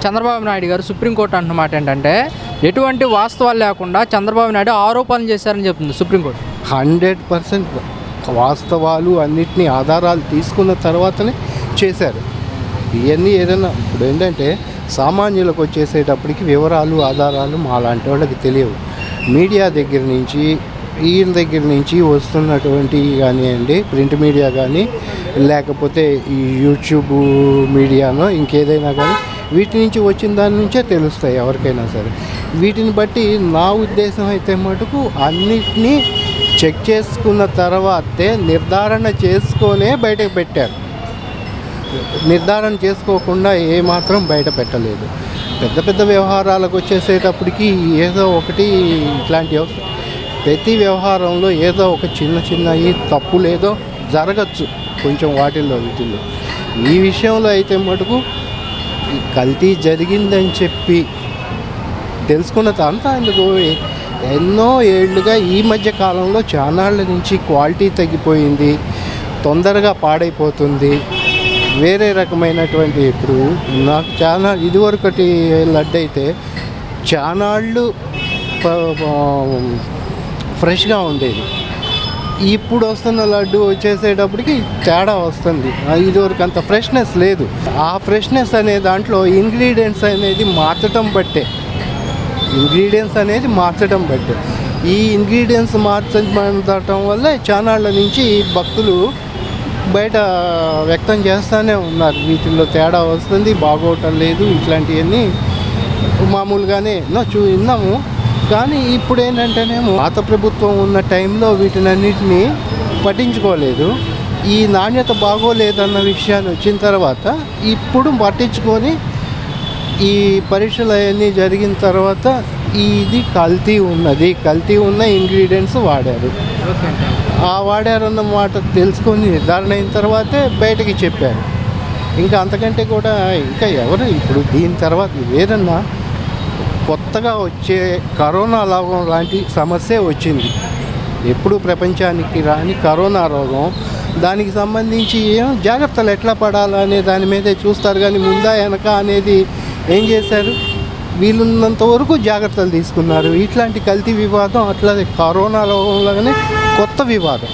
చంద్రబాబు నాయుడు గారు సుప్రీంకోర్టు అంటున్నమాట ఏంటంటే ఎటువంటి వాస్తవాలు లేకుండా చంద్రబాబు నాయుడు ఆరోపణలు చేశారని చెప్తుంది సుప్రీంకోర్టు. 100% వాస్తవాలు అన్నిటినీ ఆధారాలు తీసుకున్న తర్వాతనే చేశారు. ఇవన్నీ ఏదైనా ఇప్పుడు ఏంటంటే సామాన్యులకు వచ్చేసేటప్పటికి వివరాలు ఆధారాలు మా లాంటి వాళ్ళకి తెలియవు. మీడియా దగ్గర నుంచి ఈయన దగ్గర నుంచి వస్తున్నటువంటి కానివ్వండి, ప్రింట్ మీడియా కానీ లేకపోతే ఈ యూట్యూబ్ మీడియానో ఇంకేదైనా కానీ వీటి నుంచి వచ్చిన దాని నుంచే తెలుస్తాయి ఎవరికైనా సరే. వీటిని బట్టి నా ఉద్దేశం అయితే మటుకు అన్నిటినీ చెక్ చేసుకున్న తర్వాతే నిర్ధారణ చేసుకొనే బయటకు పెట్టారు. నిర్ధారణ చేసుకోకుండా ఏమాత్రం బయట పెట్టలేదు. పెద్ద పెద్ద వ్యవహారాలకు వచ్చేసేటప్పటికి ఏదో ఒకటి ఇట్లాంటి ప్రతి వ్యవహారంలో ఏదో ఒక చిన్న తప్పులేదో జరగచ్చు కొంచెం వీటిల్లో. ఈ విషయంలో అయితే మటుకు ఈ కల్తీ జరిగిందని చెప్పి తెలుసుకున్న అంతా ఎందుకు ఎన్నో ఏళ్ళుగా ఈ మధ్య కాలంలో చానాళ్ళ నుంచి క్వాలిటీ తగ్గిపోయింది, తొందరగా పాడైపోతుంది, వేరే రకమైనటువంటి. ఇప్పుడు నాకు చాలా ఇదివరకటి లడ్డు అయితే చానాళ్ళు ఫ్రెష్గా ఉండేది. ఇప్పుడు వస్తున్న లడ్డు వచ్చేసేటప్పటికి తేడా వస్తుంది. ఇదివరకు అంత ఫ్రెష్నెస్ లేదు. ఆ ఫ్రెష్నెస్ అనే దాంట్లో ఇంగ్రీడియంట్స్ అనేది మార్చడం బట్టే ఈ ఇంగ్రీడియంట్స్ మార్చడం వల్ల చానాళ్ళ నుంచి భక్తులు బయట వ్యక్తం చేస్తూనే ఉన్నారు. వీటిల్లో తేడా వస్తుంది, బాగోవటం లేదు, ఇట్లాంటివన్నీ మామూలుగానే విన్నాము. కానీ ఇప్పుడు ఏంటంటేనేమో పాత ప్రభుత్వం ఉన్న టైంలో వీటినన్నిటినీ పట్టించుకోలేదు. ఈ నాణ్యత బాగోలేదన్న విషయాన్ని వచ్చిన తర్వాత ఇప్పుడు పట్టించుకొని ఈ పరీక్షలు అవన్నీ జరిగిన తర్వాత ఇది కల్తీ ఉన్న ఇంగ్రీడియంట్స్ వాడారు. వాడారన్న మాట తెలుసుకొని నిర్ధారణ అయిన తర్వాతే బయటకి చెప్పారు. ఇంకా అంతకంటే కూడా ఇంకా ఎవరు ఇప్పుడు దీని తర్వాత ఏదన్నా కొత్తగా వచ్చే కరోనా రోగం లాంటి సమస్య వచ్చింది. ఎప్పుడు ప్రపంచానికి రాని కరోనా రోగం, దానికి సంబంధించి జాగ్రత్తలు ఎట్లా పడాలనే దాని మీదే చూస్తారు. కానీ ముందా వెనక అనేది ఏం చేశారు, వీలున్నంత వరకు జాగ్రత్తలు తీసుకున్నారు. ఇట్లాంటి కల్తీ వివాదం అట్లా కరోనా రోగంలాగానే కొత్త వివాదం.